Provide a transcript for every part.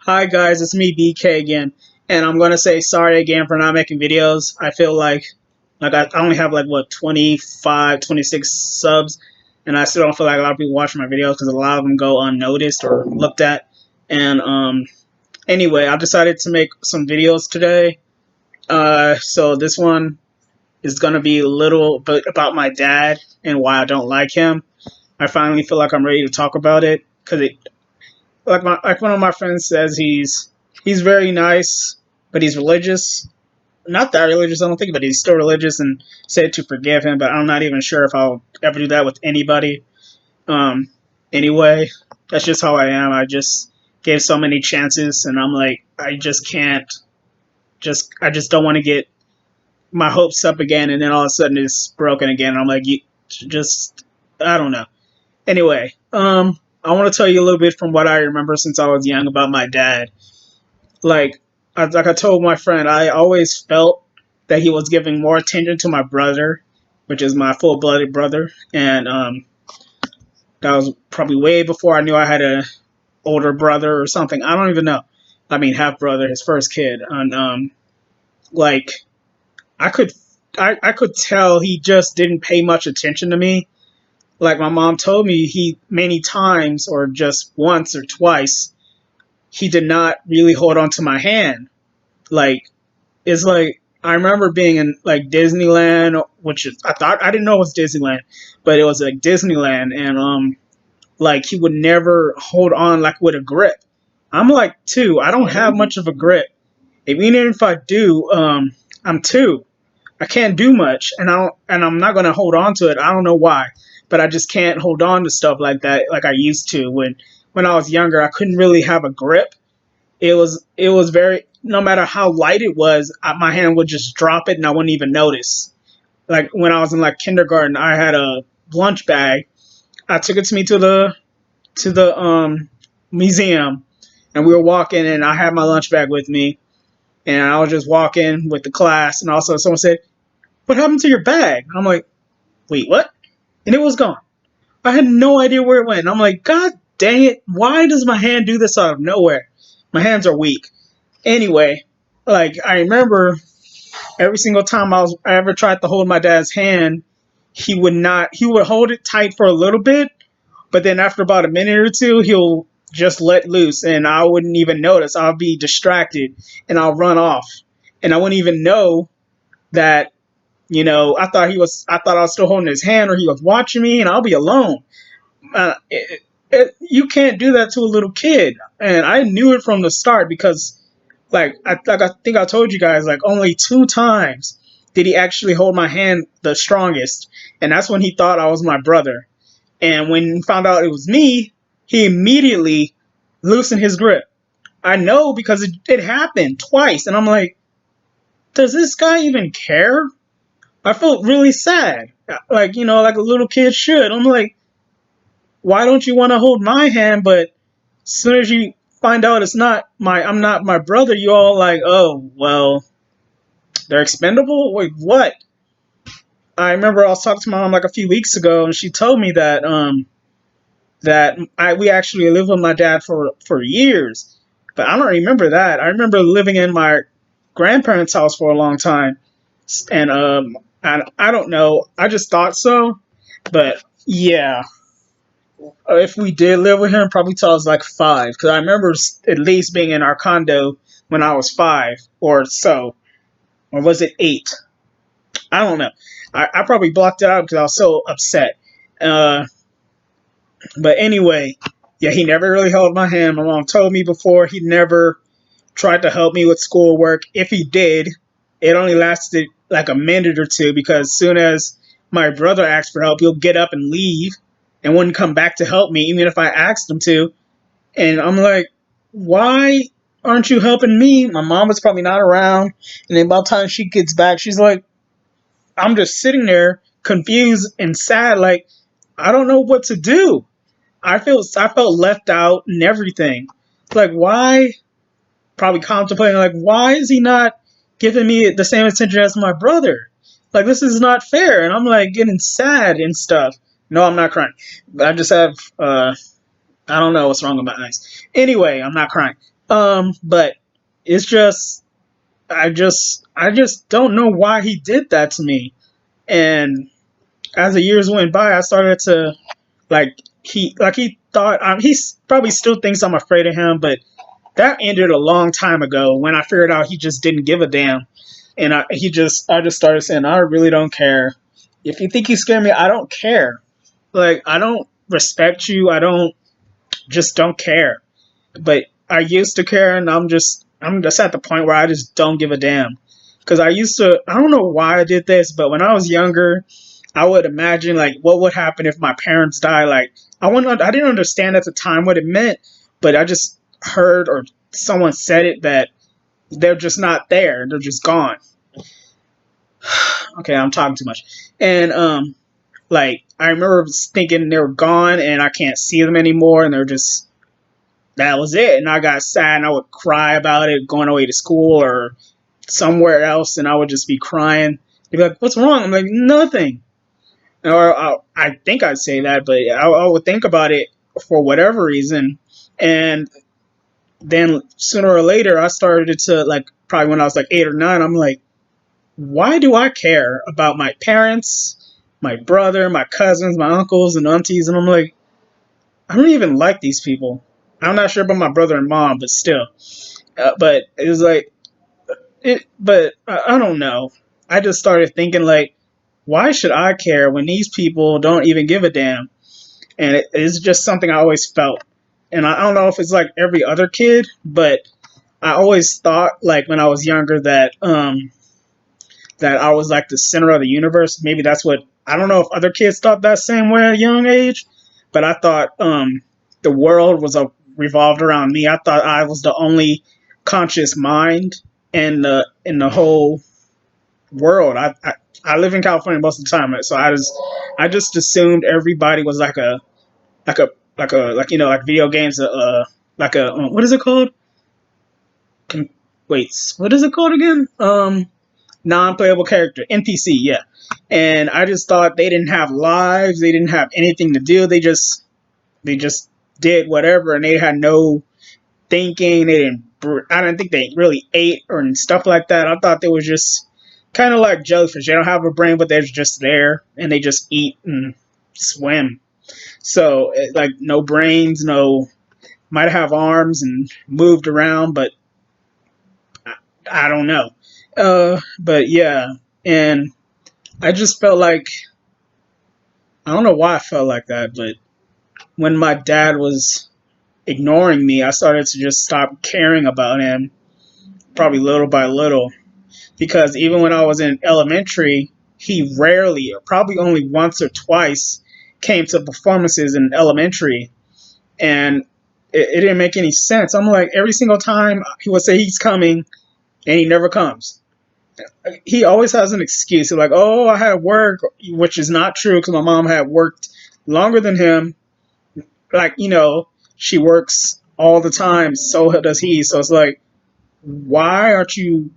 Hi guys, it's me BK again, and I'm gonna say sorry again for not making videos. I feel like I only have like what 25, 26 subs, and I still don't feel like a lot of people watching my videos because a lot of them go unnoticed or looked at. And anyway, I decided to make some videos today. So this one is gonna be a little bit about my dad and why I don't like him. I finally feel like I'm ready to talk about it because it like one of my friends says he's very nice, but he's religious. Not that religious, I don't think, but he's still religious and said to forgive him. But I'm not even sure if I'll ever do that with anybody. Um, anyway, that's just how I am. I just gave so many chances, and I'm like, I just can't. I just don't want to get my hopes up again, and then all of a sudden it's broken again. I'm like, you just, I don't know. Anyway, I want to tell you a little bit from what I remember since I was young about my dad. Like, like I told my friend, I always felt that he was giving more attention to my brother, which is my full-blooded brother, and that was probably way before I knew I had a older brother or something. I don't even know. I mean, half brother, his first kid, and like I could, I could tell he just didn't pay much attention to me. Like my mom told me, he many times or just once or twice he did not really hold on to my hand. Like it's like I remember being in like Disneyland, which is, I thought I didn't know it was Disneyland, but it was like Disneyland, and like he would never hold on like with a grip. I'm like two. I don't have much of a grip. Even if I do, I'm two. I can't do much, and I'm not gonna hold on to it. I don't know why, but I just can't hold on to stuff like that like I used to when I was younger. I couldn't really have a grip. It was very, no matter how light it was, my hand would just drop it and I wouldn't even notice. Like when I was in like kindergarten, I had a lunch bag. I took it to me to the museum, and we were walking, and I had my lunch bag with me, and I was just walking with the class, and also someone said, "What happened to your bag?" I'm like, "Wait, what?" And it was gone. I had no idea where it went. I'm like, God dang it! Why does my hand do this out of nowhere? My hands are weak. Anyway, like I remember every single time I ever tried to hold my dad's hand, he would not. He would hold it tight for a little bit, but then after about a minute or two, he'll just let loose, and I wouldn't even notice. I'll be distracted, and I'll run off, and I wouldn't even know that. I thought I was still holding his hand, or he was watching me, and I'll be alone. You can't do that to a little kid, and I knew it from the start because like I think I told you guys, like only two times did he actually hold my hand the strongest, and that's when he thought I was my brother. And when he found out it was me, he immediately loosened his grip. I know because it happened twice, and I'm like, does this guy even care? I felt really sad, like like a little kid should. I'm like, why don't you want to hold my hand? But as soon as you find out I'm not my brother, you all like, oh well, they're expendable? Wait, what? I remember I was talking to my mom like a few weeks ago, and she told me that we actually lived with my dad for years, but I don't remember that. I remember living in my grandparents' house for a long time, and I don't know. I just thought so, but yeah, if we did live with him, probably till I was like five, because I remember at least being in our condo when I was five or so, or was it eight? I don't know. I probably blocked it out because I was so upset. Uh, but anyway, yeah, he never really held my hand. My mom told me before he never tried to help me with schoolwork. If he did, it only lasted like a minute or two because as soon as my brother asked for help, he'll get up and leave and wouldn't come back to help me, even if I asked him to. And I'm like, why aren't you helping me? My mom was probably not around. And then by the time she gets back, she's like, I'm just sitting there confused and sad, like I don't know what to do. I felt left out and everything. Like why? Probably contemplating like why is he not giving me the same attention as my brother? Like this is not fair. And I'm like getting sad and stuff. No, I'm not crying. I just have I don't know what's wrong with my eyes. Anyway, I'm not crying. But it's just I just don't know why he did that to me. And as the years went by, I started to he thought he probably still thinks I'm afraid of him, but that ended a long time ago when I figured out he just didn't give a damn. And I just started saying, I really don't care. If you think you scare me, I don't care. Like, I don't respect you. I don't care. But I used to care, and I'm just at the point where I just don't give a damn. Because I don't know why I did this, but when I was younger, I would imagine like what would happen if my parents die. Like I didn't understand at the time what it meant, but I just heard or someone said it that they're just not there. They're just gone. Okay, I'm talking too much. And like I remember thinking they were gone and I can't see them anymore, and they're just that was it. And I got sad and I would cry about it going away to school or somewhere else, and I would just be crying. They'd be like, "What's wrong?" I'm like, "Nothing." Or I think I'd say that, but I would think about it for whatever reason, and then sooner or later, I started to like probably when I was like 8 or 9. I'm like, why do I care about my parents, my brother, my cousins, my uncles and aunties? And I'm like, I don't even like these people. I'm not sure about my brother and mom, but still. But it was like it. But I don't know. I just started thinking like, why should I care when these people don't even give a damn? And it's just something I always felt. And I don't know if it's like every other kid, but I always thought like when I was younger that I was like the center of the universe. Maybe that's what I don't know if other kids thought that same way at a young age, but I thought the world was revolved around me. I thought I was the only conscious mind in the whole world. I live in California most of the time, so I just assumed everybody was like a like like video games like a what is it called? Wait, what is it called again? Non-playable character, NPC, yeah. And I just thought they didn't have lives, they didn't have anything to do. They just did whatever, and they had no thinking. They didn't. I didn't think they really ate or stuff like that. I thought they was just kind of like jellyfish. They don't have a brain, but they're just there, and they just eat and swim. So like no brains, no might have arms and moved around, but I don't know. But yeah, and I just felt like I don't know why I felt like that, but when my dad was ignoring me, I started to just stop caring about him, probably little by little. Because even when I was in elementary, he rarely, or probably only once or twice, came to performances in elementary, and it didn't make any sense. I'm like, every single time he would say he's coming, and he never comes. He always has an excuse. He's like, "Oh, I had work," which is not true because my mom had worked longer than him. Like, she works all the time, so does he. So it's like, why aren't you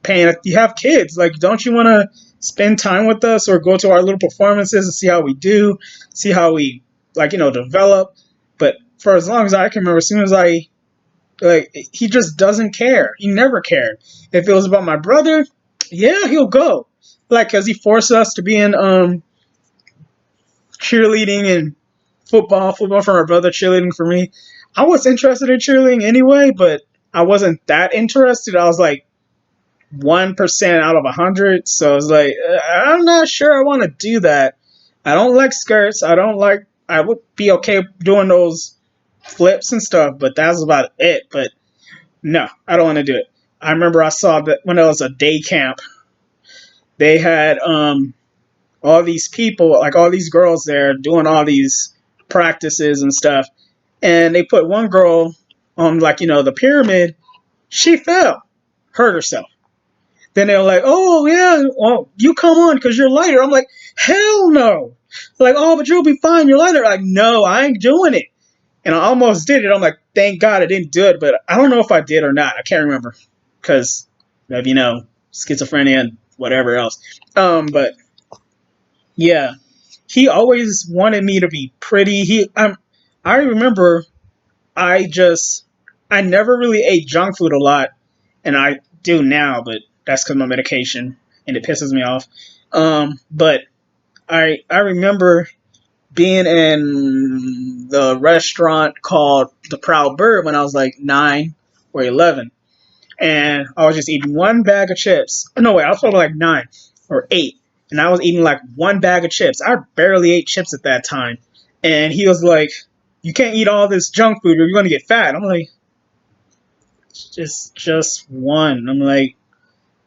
paying? You have kids. Like, don't you want to spend time with us or go to our little performances and see how we do, see how we, like, develop? But for as long as I can remember, as soon as he just doesn't care. He never cared. If it was about my brother, yeah, he'll go. Like, because he forced us to be in cheerleading and football for my brother, cheerleading for me. I was interested in cheerleading anyway, but I wasn't that interested. I was like 1% out of 100. So I was like, I'm not sure I want to do that. I don't like skirts. I would be okay doing those flips and stuff, but that's about it. But no, I don't want to do it. I remember I saw that when it was a day camp, they had all these people, like all these girls there doing all these practices and stuff. And they put one girl on like, the pyramid. She fell, hurt herself. Then they were like, "Oh yeah, well you come on because you're lighter." I'm like, "Hell no!" Like, "Oh, but you'll be fine. You're lighter." Like, "No, I ain't doing it." And I almost did it. I'm like, "Thank God I didn't do it," but I don't know if I did or not. I can't remember because of schizophrenia and whatever else. But yeah, he always wanted me to be pretty. I remember I just I never really ate junk food a lot, and I do now, but that's because my medication and it pisses me off. But I remember being in the restaurant called the Proud Bird when I was like 9 or 11, and I was just eating one bag of chips. No wait, I was probably like 9 or 8, and I was eating like one bag of chips. I barely ate chips at that time, and he was like, "You can't eat all this junk food, or you're gonna get fat." I'm like, just one. I'm like,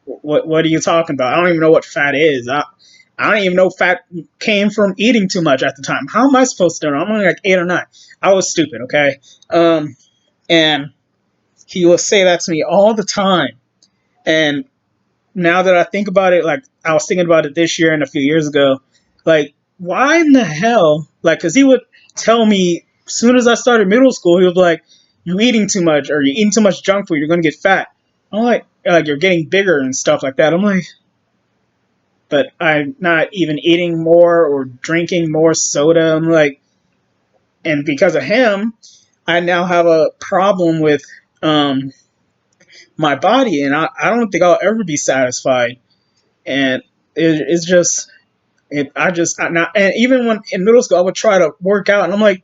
what are you talking about? I don't even know what fat is. I don't even know fat came from eating too much at the time. How am I supposed to know? I'm only like 8 or 9. I was stupid, okay? And he will say that to me all the time. And now that I think about it, like I was thinking about it this year and a few years ago, like why in the hell? Like, cause he would tell me as soon as I started middle school, he was like, "You're eating too much, or you're eating too much junk food. You're gonna get fat." I'm like you're getting bigger and stuff like that. I'm like, but I'm not even eating more or drinking more soda. I'm like, and because of him, I now have a problem with um my body, and I don't think I'll ever be satisfied. And it's just not, and even when in middle school I would try to work out, and I'm like,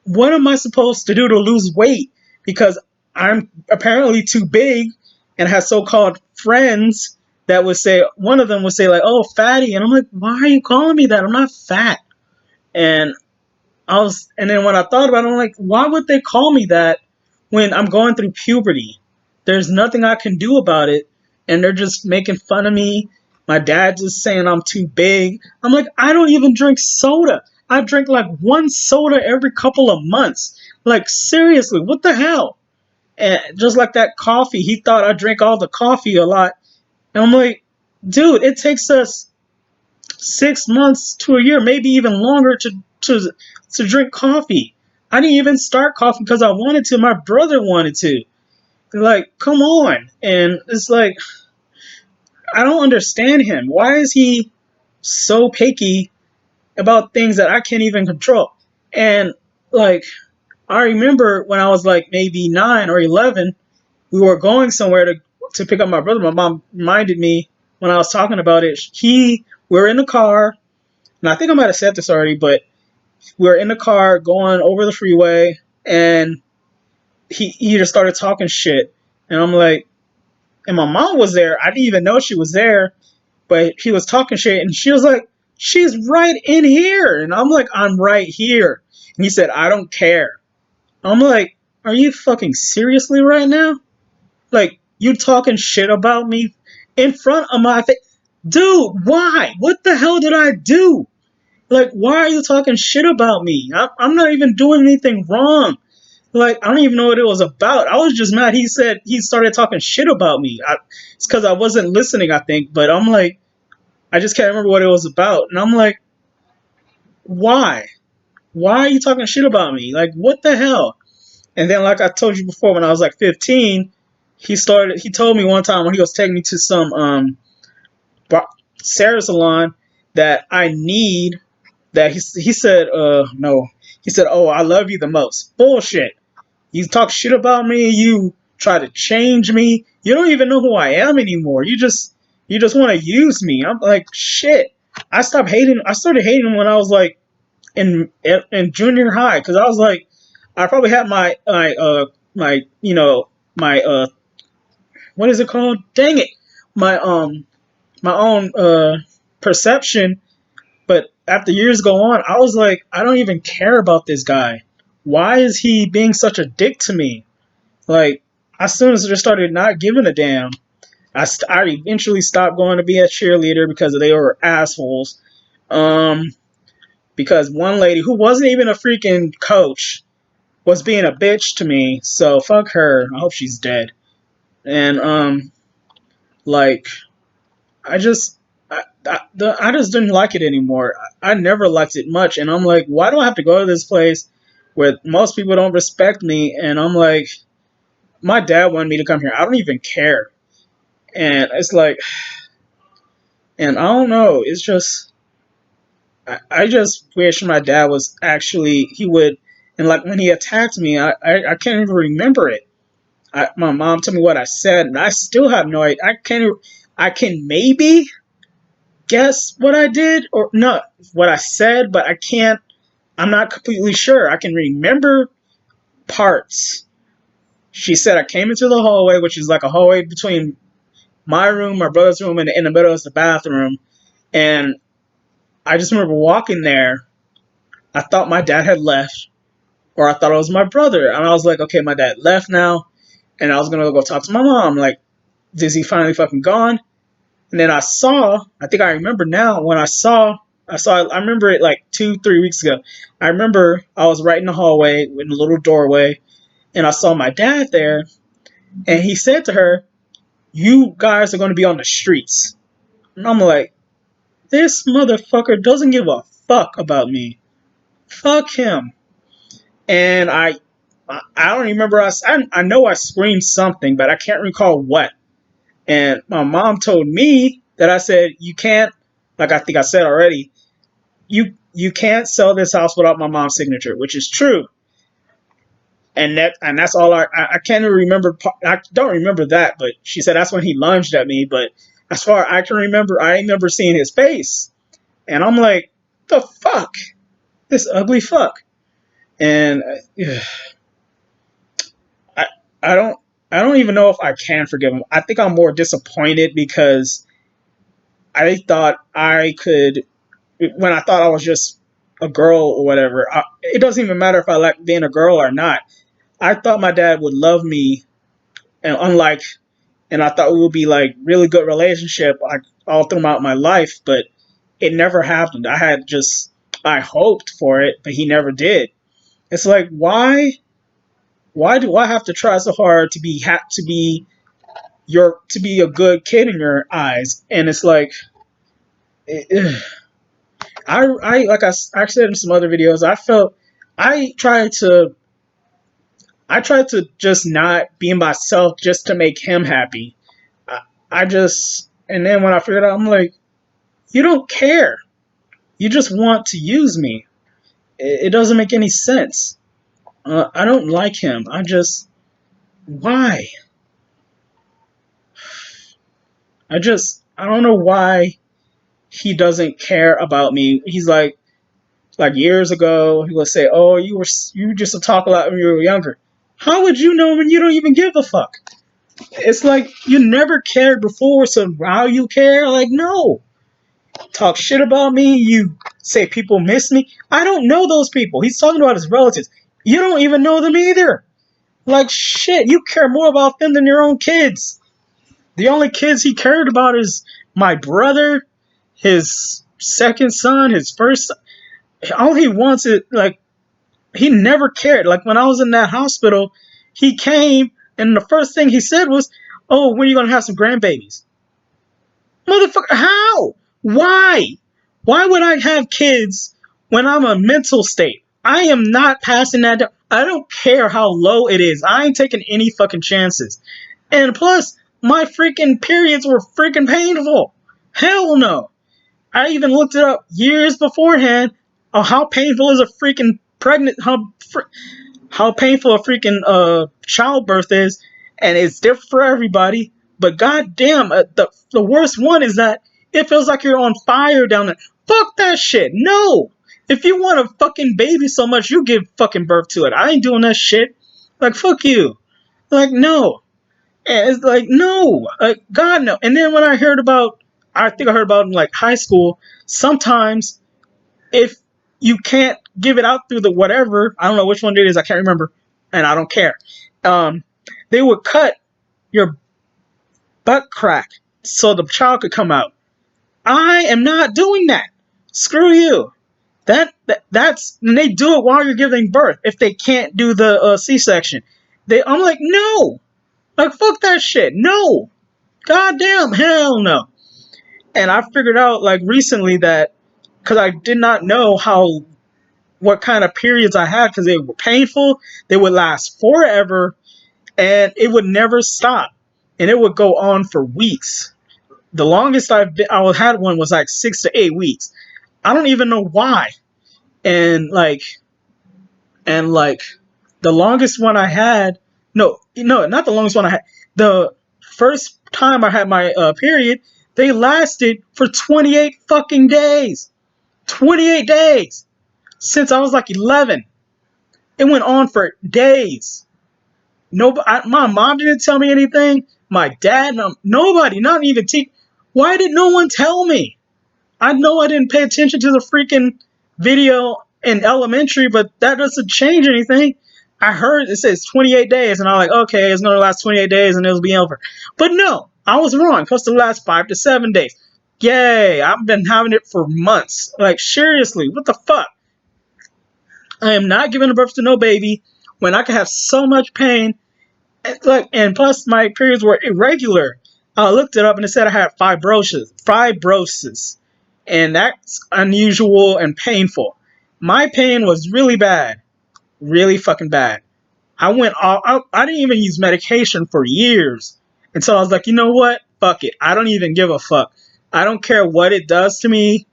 what am I supposed to do to lose weight? Because I'm apparently too big, and have so-called friends that would say, one of them would say like, "Oh, fatty," and I'm like, why are you calling me that? I'm not fat. And and then when I thought about it, I'm like, why would they call me that when I'm going through puberty? There's nothing I can do about it, and they're just making fun of me. My dad's just saying I'm too big. I'm like, I don't even drink soda. I drink like one soda every couple of months. Like, seriously, what the hell? And just like that coffee, he thought I drank all the coffee a lot. And I'm like, dude, it takes us 6 months to a year, maybe even longer, to to drink coffee. I didn't even start coffee because I wanted to. My brother wanted to. They're like, come on. And it's like, I don't understand him. Why is he so picky about things that I can't even control? And like, I remember when I was like maybe 9 or 11, we were going somewhere to pick up my brother. My mom reminded me when I was talking about it. We were in the car, and I think I might have said this already, but we were in the car going over the freeway, and he just started talking shit, and I'm like, and my mom was there. I didn't even know she was there, but he was talking shit, and she was like, "She's right in here," and I'm like, "I'm right here," and he said, "I don't care." I'm like, "Are you fucking seriously right now? Like, you talking shit about me in front of my face, dude? Why? What the hell did I do? Like, why are you talking shit about me? I'm not even doing anything wrong." Like, I don't even know what it was about. I was just mad. He started talking shit about me. It's because I wasn't listening, I think. But I'm like, I just can't remember what it was about. And I'm like, why? Why are you talking shit about me? Like, what the hell? And then, like I told you before, when I was like 15, he told me one time when he was taking me to some Sarah salon that I need, that he said, no. He said, "Oh, I love you the most." Bullshit. You talk shit about me. You try to change me. You don't even know who I am anymore. You just want to use me. I'm like, shit. I stopped hating. I started hating him when I was like in junior high, because I was like, I probably had my my what is it called? Dang it, my my own perception. But after years go on, I was like, I don't even care about this guy. Why is he being such a dick to me? Like, as soon as I just started not giving a damn, I eventually stopped going to be a cheerleader because they were assholes. Um, because one lady who wasn't even a freaking coach was being a bitch to me. So fuck her. I hope she's dead. And like I just. I just didn't like it anymore. I never liked it much, and I'm like, why do I have to go to this place where most people don't respect me? And I'm like, my dad wanted me to come here. I don't even care. And it's like, and I don't know. It's just, I just wish my dad was actually, he would, and like when he attacked me, I can't even remember it. My mom told me what I said, and I still have no idea. I can maybe guess what I did or not what I said, but I can't. I'm not completely sure. I can remember parts. She said I came into the hallway, which is like a hallway between my room, my brother's room, and in the middle is the bathroom. And I just remember walking there. I thought my dad had left, or I thought it was my brother. And I was like, okay, my dad left now. And I was going to go talk to my mom. Like, is he finally fucking gone? And then I think I remember now when I remember it like 2, 3 weeks ago. I remember I was right in the hallway in a little doorway, and I saw my dad there, and he said to her, "You guys are going to be on the streets." And I'm like, this motherfucker doesn't give a fuck about me. Fuck him. And I don't remember I know I screamed something, but I can't recall what. And my mom told me that I said, you can't, like I think I said already, you can't sell this house without my mom's signature, which is true. And that's all I can't even remember. I don't remember that, but she said that's when he lunged at me. But as far as I can remember, I remember seeing his face, and I'm like, the fuck, this ugly fuck. And I I don't I don't even know if I can forgive him. I think I'm more disappointed because I thought I could when I thought I was just a girl or whatever. It doesn't even matter if I like being a girl or not. I thought my dad would love me, and and I thought we would be like really good relationship like all throughout my life, but it never happened. I hoped for it, but he never did. It's like why do I have to try so hard to to be a good kid in your eyes? And it's like eh, I like I said in some other videos, I tried to I tried to just not be myself just to make him happy. I, I just and then when I figured out, I'm like, you don't care. You just want to use me. It doesn't make any sense. I don't like him. Why? I don't know why he doesn't care about me. He's like years ago, he would say, "Oh, you just to talk a lot when you were younger." How would you know when you don't even give a fuck? It's like you never cared before, so now you care? Like, no. Talk shit about me. You say people miss me. I don't know those people. He's talking about his relatives. You don't even know them either. Like, shit, you care more about them than your own kids. The only kids he cared about is my brother, his second son, his first son. All he wants is, like, he never cared. Like, when I was in that hospital, he came, and the first thing he said was, "Oh, when are you going to have some grandbabies?" Motherfucker, how? Why? Why would I have kids when I'm a mental state? I am not passing that down. I don't care how low it is. I ain't taking any fucking chances. And plus, my freaking periods were freaking painful. Hell no. I even looked it up years beforehand of how painful is a freaking how painful a freaking childbirth is, and it's different for everybody. But goddamn, the worst one is that it feels like you're on fire down there. Fuck that shit. No. If you want a fucking baby so much, you give fucking birth to it. I ain't doing that shit. Like, fuck you. Like, no. And it's like, no. Like, God, no. And then when I think I heard about in like high school, sometimes if you can't give it out through the whatever, I don't know which one it is, I can't remember, and I don't care. Um, they would cut your butt crack so the child could come out. I am not doing that. Screw you. That's and they do it while you're giving birth. If they can't do the C-section, I'm like, no, like fuck that shit, no, goddamn, hell no. And I figured out like recently that because I did not know what kind of periods I had because they were painful. They would last forever, and it would never stop, and it would go on for weeks. The longest I had one was like 6 to 8 weeks. I don't even know why, and like the longest one I had No, not the longest one I had. The first time I had my period, they lasted for 28 fucking days. 28 days since I was like 11. It went on for days. My mom didn't tell me anything. My dad, no, nobody, not even teach. Why did no one tell me? I know I didn't pay attention to the freaking video in elementary, but that doesn't change anything. I heard it says 28 days, and I'm like, okay, it's going to last 28 days and it'll be over. But no, I was wrong. It's supposed to last 5 to 7 days. Yay, I've been having it for months. Like, seriously, what the fuck? I am not giving birth to no baby when I could have so much pain. And plus, my periods were irregular. I looked it up and it said I had fibrosis, and that's unusual and painful. My pain was really bad, really fucking bad. I didn't even use medication for years until I was like, you know what? Fuck it. I don't even give a fuck. I don't care what it does to me.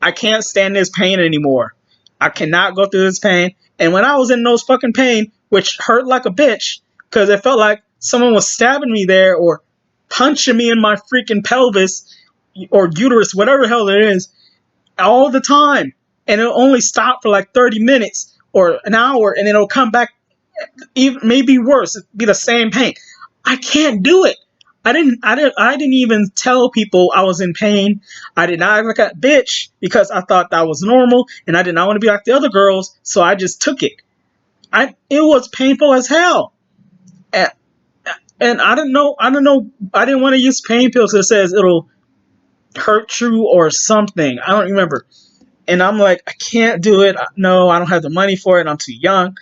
I can't stand this pain anymore. I cannot go through this pain. And when I was in those fucking pain, which hurt like a bitch, because it felt like someone was stabbing me there or punching me in my freaking pelvis or uterus, whatever the hell it is, all the time. And it'll only stop for like 30 minutes or an hour, and then it'll come back, even maybe worse, it'll be the same pain. I can't do it. I didn't even tell people I was in pain. I did not act like a bitch because I thought that was normal, and I did not want to be like the other girls, so I just took it. It was painful as hell. And, and I don't know, I didn't want to use pain pills that says it'll hurt you or something. I don't remember. And I'm like, I can't do it. No, I don't have the money for it. I'm too young.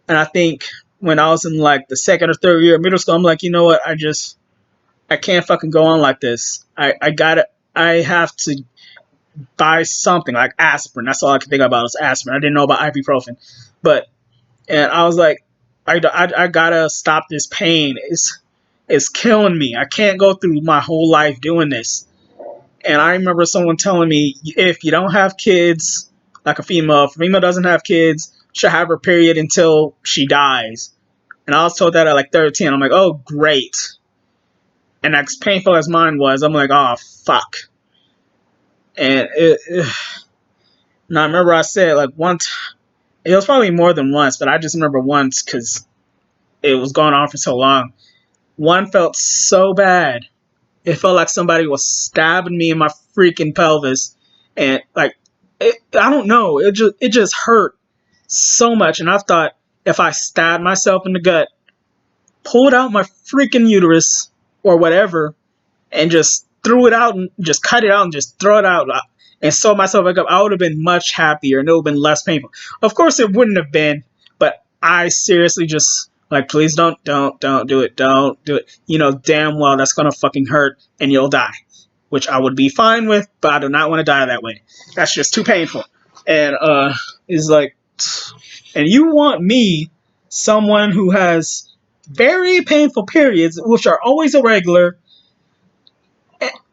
And I think when I was in like the second or third year of middle school, I'm like, you know what? I can't fucking go on like this. I have to buy something like aspirin. That's all I could think about was aspirin. I didn't know about ibuprofen. And I was like, I gotta stop this pain. It's killing me. I can't go through my whole life doing this. And I remember someone telling me, if you don't have kids, like a female, if a female doesn't have kids, she'll have her period until she dies. And I was told that at like 13. I'm like, oh, great. And as painful as mine was, I'm like, oh, fuck. And and I remember I said, like, once, it was probably more than once, but I just remember once because it was going on for so long. One felt so bad. It felt like somebody was stabbing me in my freaking pelvis. And, like, I don't know. It just hurt so much. And I thought, if I stabbed myself in the gut, pulled out my freaking uterus or whatever, and just threw it out and just cut it out and just throw it out and sew myself back up, I would have been much happier and it would have been less painful. Of course, it wouldn't have been, but I seriously just like, please don't do it. Don't do it. You know damn well that's gonna fucking hurt and you'll die, which I would be fine with, but I do not want to die that way. That's just too painful. And it's like, and you want me, someone who has very painful periods, which are always irregular.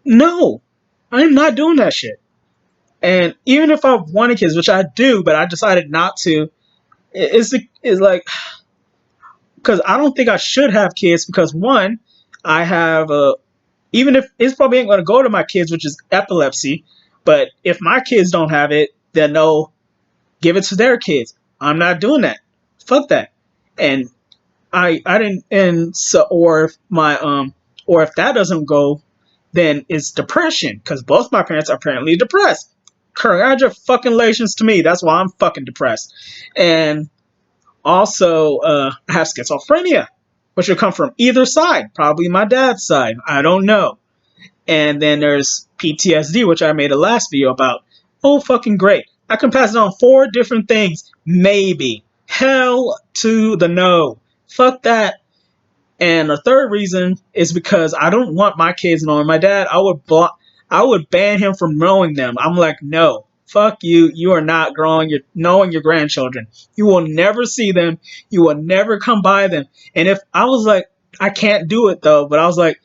No, I'm not doing that shit. And even if I wanted kids, which I do, but I decided not to, it's like, because I don't think I should have kids because one, I have even if it's probably ain't going to go to my kids, which is epilepsy, but if my kids don't have it, then they'll give it to their kids. I'm not doing that. Fuck that. And I didn't, and so, or if that doesn't go, then it's depression because both my parents are apparently depressed. Congratulations to me. That's why I'm fucking depressed. And also, I have schizophrenia, which will come from either side, probably my dad's side. I don't know. And then there's PTSD, which I made a last video about. Oh, fucking great. I can pass it on 4 different things. Maybe. Hell to the no. Fuck that. And the third reason is because I don't want my kids knowing. My dad, I would ban him from knowing them. I'm like, no, fuck you. You are not knowing your grandchildren. You will never see them. You will never come by them. And if I was like, I can't do it though, but I was like,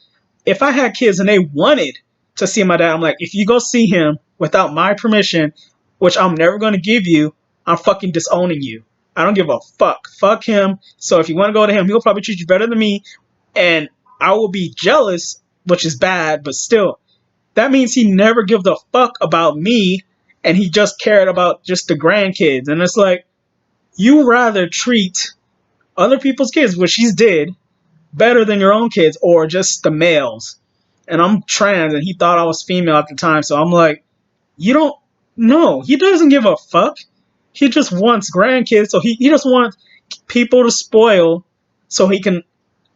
if I had kids and they wanted to see my dad, I'm like, if you go see him without my permission, which I'm never going to give you, I'm fucking disowning you. I don't give a fuck. Fuck him. So if you want to go to him, he'll probably treat you better than me, and I will be jealous, which is bad, but still, that means he never gives a fuck about me, and he just cared about just the grandkids. And it's like, you rather treat other people's kids, which he did, better than your own kids, or just the males. And I'm trans, and he thought I was female at the time, so I'm like, you don't know. He doesn't give a fuck. He just wants grandkids, so he just wants people to spoil so he can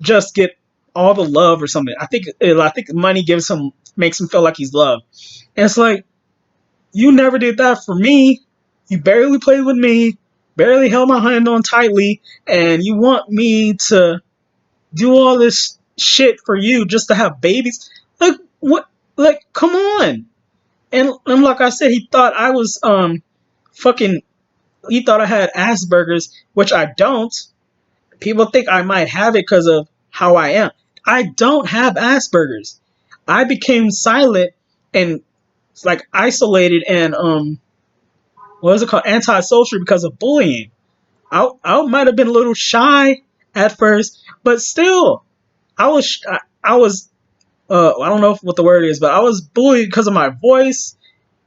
just get all the love or something. I think money gives him makes him feel like he's loved. And it's like, you never did that for me. You barely played with me, barely held my hand on tightly, and you want me to do all this shit for you just to have babies? Like what? Like come on. And like I said, he thought I was fucking. He thought I had Asperger's, which I don't. People think I might have it because of how I am. I don't have Asperger's. I became silent and like isolated and what is it called, antisocial because of bullying. I might have been a little shy at first, but still, I was I don't know what the word is, but I was bullied because of my voice,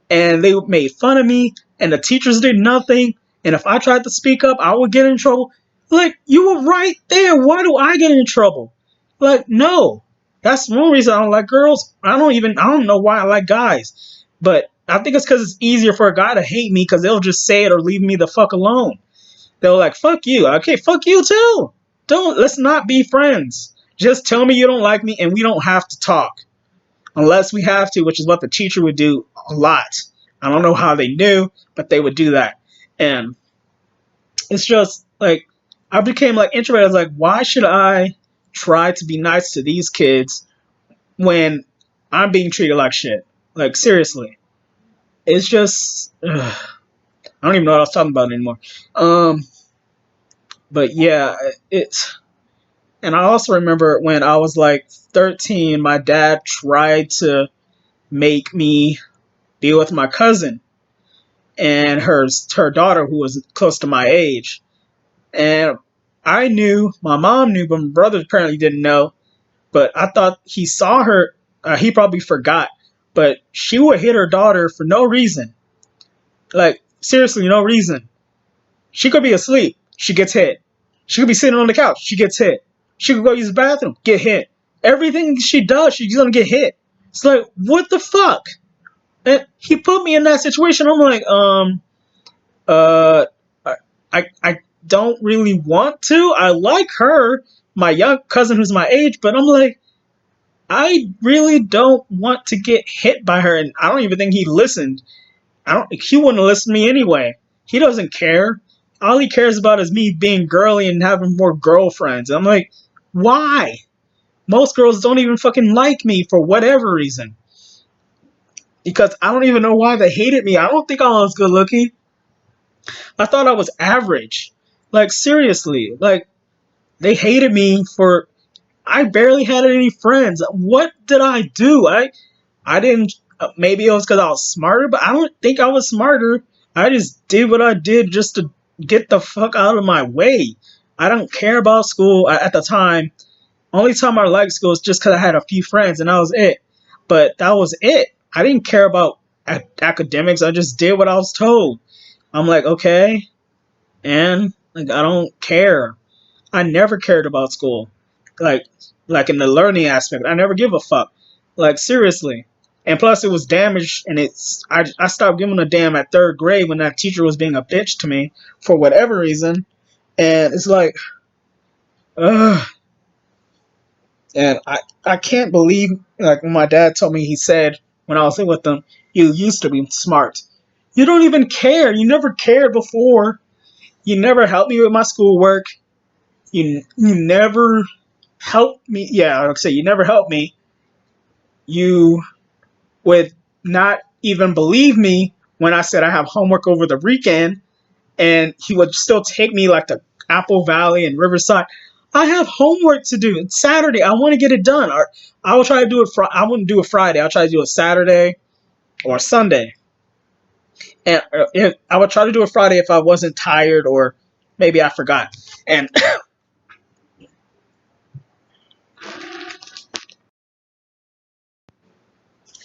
and they made fun of me, and the teachers did nothing. And if I tried to speak up, I would get in trouble. Like, you were right there. Why do I get in trouble? Like, no. That's one reason I don't like girls. I don't know why I like guys. But I think it's because it's easier for a guy to hate me because they'll just say it or leave me the fuck alone. They're like, fuck you. Okay, fuck you too. Let's not be friends. Just tell me you don't like me and we don't have to talk unless we have to, which is what the teacher would do a lot. I don't know how they knew, but they would do that. And it's just like, I became like introverted. I was like, why should I try to be nice to these kids when I'm being treated like shit? Like, seriously. It's just, I don't even know what I was talking about anymore. But yeah, it's, and I also remember when I was like 13, my dad tried to make me be with my cousin and her daughter who was close to my age. And I knew, my mom knew, but my brother apparently didn't know. But I thought he saw her. He probably forgot. But she would hit her daughter for no reason. Like, seriously, no reason. She could be asleep. She gets hit. She could be sitting on the couch. She gets hit. She could go use the bathroom. Get hit. Everything she does, she's going to get hit. It's like, what the fuck? And he put me in that situation. I'm like, uh, I don't really want to. I like her, my young cousin who's my age, but I'm like, I really don't want to get hit by her, and I don't even think he listened. He wouldn't listen to me anyway. He doesn't care. All he cares about is me being girly and having more girlfriends. I'm like, why? Most girls don't even fucking like me for whatever reason. Because I don't even know why they hated me. I don't think I was good looking. I thought I was average. Like, seriously. Like, they hated me for. I barely had any friends. What did I do? I didn't. Maybe it was because I was smarter, but I don't think I was smarter. I just did what I did just to get the fuck out of my way. I don't care about school at the time. Only time I liked school was just because I had a few friends, and that was it. But that was it. I didn't care about academics. I just did what I was told. I'm like, okay, and like I don't care. I never cared about school, like like in the learning aspect. I never give a fuck. Like seriously. And plus, it was damaged, and I stopped giving a damn at third grade when that teacher was being a bitch to me for whatever reason. And it's like, ugh. And I can't believe, like when my dad told me, he said when I was in with them, you used to be smart. You don't even care. You never cared before. You never helped me with my schoolwork. You never helped me. Yeah, like I say, you never helped me. You would not even believe me when I said I have homework over the weekend, and he would still take me like to Apple Valley and Riverside. I have homework to do. It's Saturday. I want to get it done. Or I will try to do it. I wouldn't do it Friday. I'll try to do it Saturday or Sunday. And I would try to do it Friday if I wasn't tired or maybe I forgot. And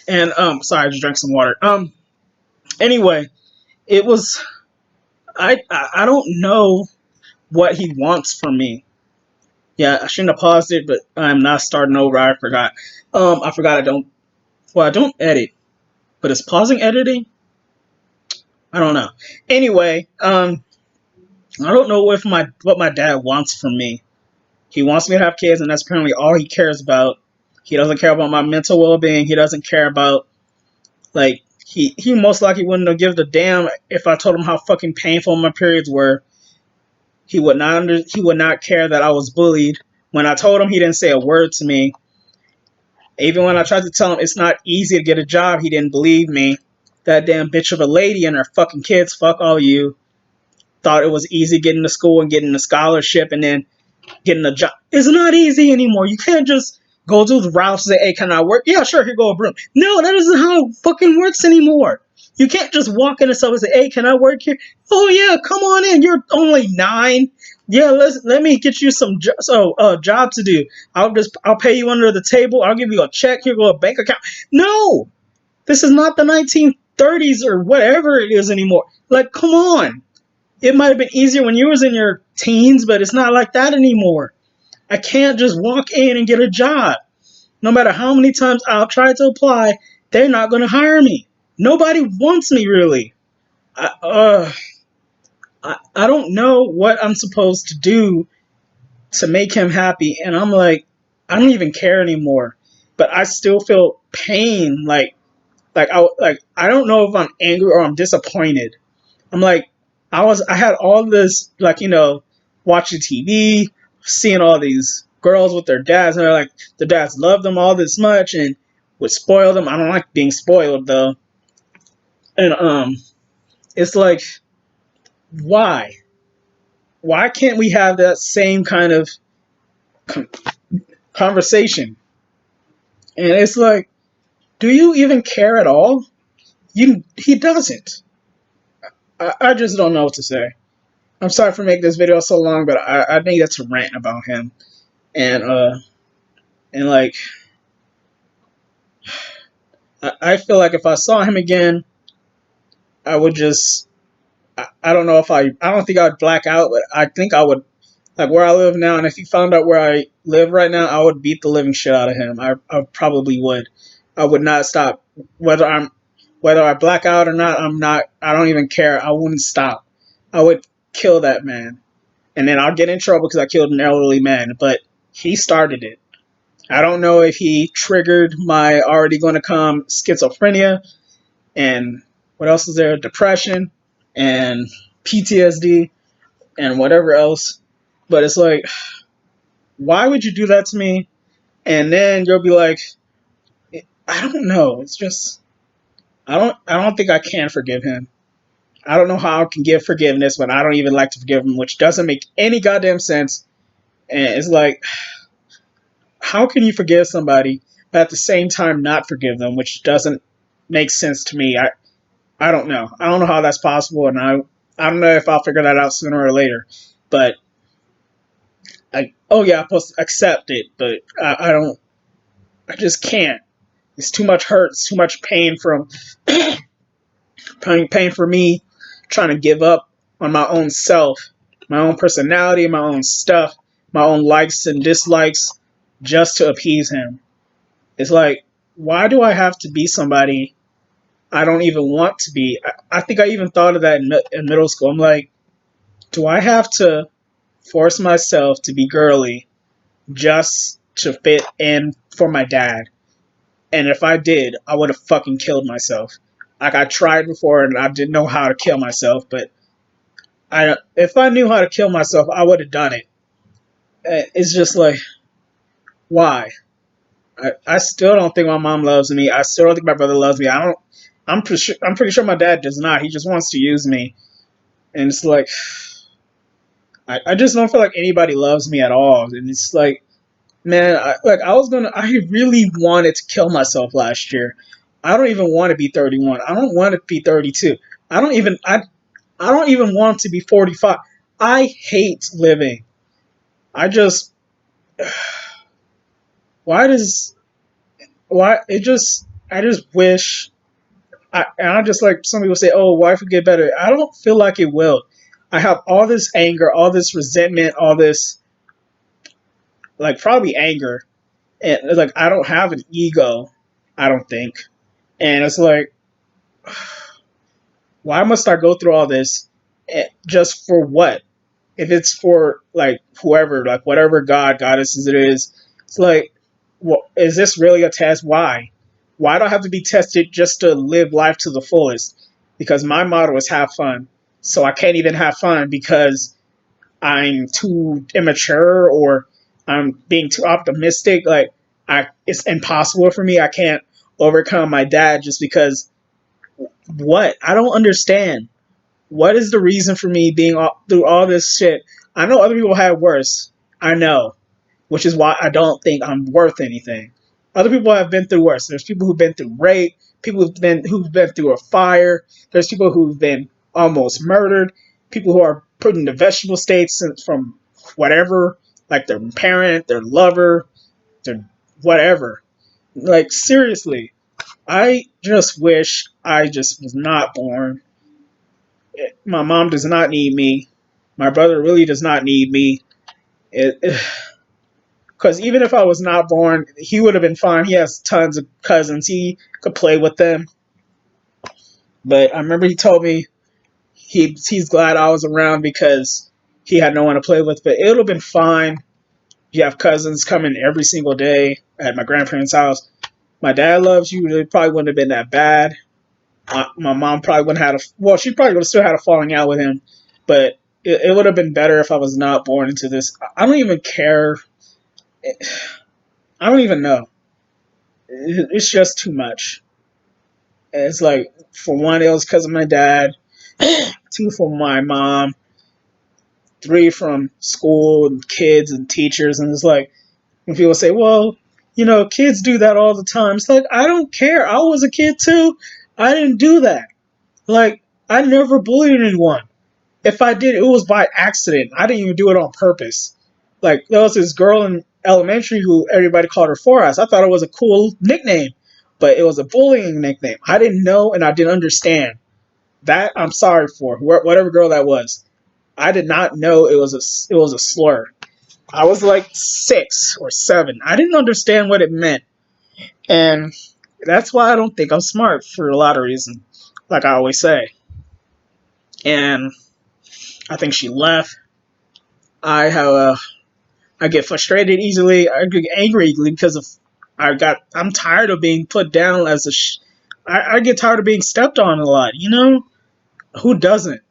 and sorry, I just drank some water. Anyway, it was I don't know what he wants from me. Yeah, I shouldn't have paused it, but I'm not starting over. I forgot. I forgot I don't. Well, I don't edit, but is pausing editing? I don't know. Anyway, I don't know if my what my dad wants from me. He wants me to have kids, and that's apparently all he cares about. He doesn't care about my mental well being. He doesn't care about like he most likely wouldn't have given a damn if I told him how fucking painful my periods were. He would not care that I was bullied. When I told him, he didn't say a word to me. Even when I tried to tell him it's not easy to get a job, he didn't believe me. That damn bitch of a lady and her fucking kids, fuck all you. Thought it was easy getting to school and getting a scholarship and then getting a job. It's not easy anymore. You can't just go to the routes and say, hey, can I work? Yeah, sure, here go a broom. No, that isn't how it fucking works anymore. You can't just walk into someone and say, hey, can I work here? Oh yeah, come on in. You're only 9. Yeah, let me get you some job to do. I'll pay you under the table. I'll give you a check. Here go a bank account. No, this is not the 1930s or whatever it is anymore. Like, come on. It might have been easier when you was in your teens, but it's not like that anymore. I can't just walk in and get a job. No matter how many times I'll try to apply, they're not going to hire me. Nobody wants me, really. I don't know what I'm supposed to do to make him happy, and I'm like, I don't even care anymore. But I still feel pain, I don't know if I'm angry or I'm disappointed. I'm like, I had all this, like, watching TV, seeing all these girls with their dads, and they're like, the dads love them all this much and would spoil them. I don't like being spoiled though. And it's like, why? Why can't we have that same kind of conversation? And it's like, do you even care at all? He doesn't. I just don't know what to say. I'm sorry for making this video so long, but I needed to rant about him. And like, I feel like if I saw him again, I would just, I don't know if I don't think I would black out, but I think I would, like where I live now, and if he found out where I live right now, I would beat the living shit out of him. I probably would. I would not stop. Whether I black out or not, I don't even care. I wouldn't stop. I would kill that man. And then I'll get in trouble because I killed an elderly man, but he started it. I don't know if he triggered my already going to come schizophrenia and what else is there? Depression and PTSD and whatever else. But it's like, why would you do that to me? And then you'll be like, I don't know. It's just, I don't think I can forgive him. I don't know how I can give forgiveness when I don't even like to forgive him, which doesn't make any goddamn sense. And it's like, how can you forgive somebody but at the same time not forgive them, which doesn't make sense to me. I don't know. I don't know how that's possible, and I don't know if I'll figure that out sooner or later. But oh yeah, I'm supposed to accept it, but I don't. I just can't. It's too much hurt. It's too much pain from pain for me trying to give up on my own self, my own personality, my own stuff, my own likes and dislikes, just to appease him. It's like, why do I have to be somebody I don't even want to be? I think I even thought of that in middle school. I'm like, do I have to force myself to be girly just to fit in for my dad? And if I did, I would have fucking killed myself. Like, I tried before and I didn't know how to kill myself, but if I knew how to kill myself, I would have done it. It's just like, why? I still don't think my mom loves me. I still don't think my brother loves me. I'm pretty sure my dad does not. He just wants to use me. And it's like, I just don't feel like anybody loves me at all. And it's like, man, I really wanted to kill myself last year. I don't even want to be 31. I don't want to be 32. I don't even want to be 45. I hate living. I just why does why it just I just wish and I just like some people say, oh, life would get better. I don't feel like it will. I have all this anger, all this resentment, all this like probably anger, and it's like I don't have an ego. I don't think, and it's like why must I go through all this just for what? If it's for like whoever, like whatever God, goddesses it is, it's like, well, is this really a test? Why? Why do I have to be tested just to live life to the fullest? Because my motto is have fun. So I can't even have fun because I'm too immature or I'm being too optimistic. Like it's impossible for me. I can't overcome my dad just because what? I don't understand. What is the reason for me being through all this shit? I know other people have worse. I know, which is why I don't think I'm worth anything. Other people have been through worse. There's people who've been through rape, people who've been through a fire. There's people who've been almost murdered. People who are put into vegetable states from whatever, like their parent, their lover, their whatever. Like seriously, I just wish I just was not born. My mom does not need me. My brother really does not need me. Because even if I was not born, he would have been fine. He has tons of cousins. He could play with them. But I remember he told me he's glad I was around because he had no one to play with. But it would have been fine. You have cousins coming every single day at my grandparents' house. My dad loves you. It probably wouldn't have been that bad. My mom probably wouldn't have she probably would have still had a falling out with him. But it would have been better if I was not born into this. I don't even care. I don't even know. It's just too much. It's like, for one, it was because of my dad. Two, for my mom. Three, from school and kids and teachers. And it's like, when people say, well, kids do that all the time. It's like, I don't care. I was a kid too. I didn't do that. Like, I never bullied anyone. If I did, it was by accident. I didn't even do it on purpose. Like, there was this girl in elementary who everybody called her Four Eyes. I thought it was a cool nickname, but it was a bullying nickname. I didn't know and I didn't understand. That I'm sorry for, whatever girl that was. I did not know it was a slur. I was like 6 or 7. I didn't understand what it meant, and that's why I don't think I'm smart for a lot of reasons, like I always say. And I think she left. I have I get frustrated easily. I get angry easily because of I'm tired of being put down as I get tired of being stepped on a lot. Who doesn't?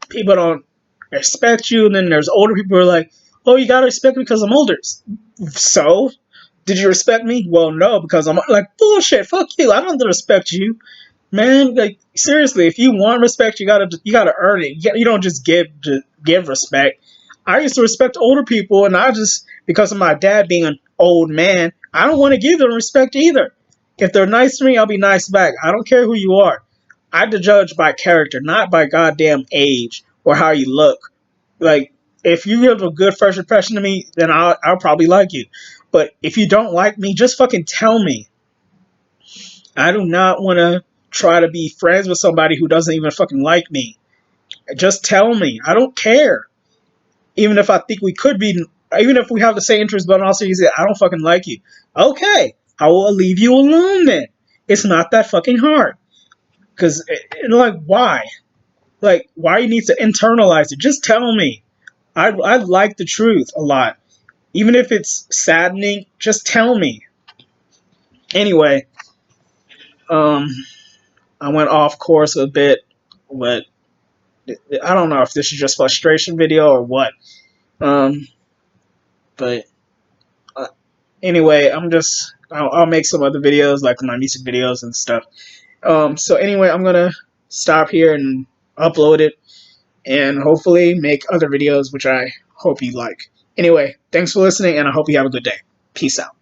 People don't respect you, and then there's older people who are like, "Oh, you gotta respect me because I'm older." So, did you respect me? Well, no, because I'm like bullshit. Fuck you. I don't respect you, man. Like seriously, if you want respect, you gotta earn it. You don't just give respect. I used to respect older people, and I just because of my dad being an old man, I don't want to give them respect either. If they're nice to me, I'll be nice back. I don't care who you are. I judge by character, not by goddamn age or how you look. Like, if you give a good first impression to me, then I'll probably like you. But if you don't like me, just fucking tell me. I do not want to try to be friends with somebody who doesn't even fucking like me. Just tell me. I don't care. Even if I think we could be, even if we have the same interests, but also you say, I don't fucking like you. Okay, I will leave you alone then. It's not that fucking hard. Because, like, why? Like, why you need to internalize it? Just tell me. I like the truth a lot. Even if it's saddening, just tell me. Anyway, um, I went off course a bit, but I don't know if this is just frustration video or what. Um, but uh, anyway, I'll make some other videos like my music videos and stuff. So anyway, I'm gonna stop here and upload it and hopefully make other videos which I hope you like. Anyway, thanks for listening and I hope you have a good day. Peace out.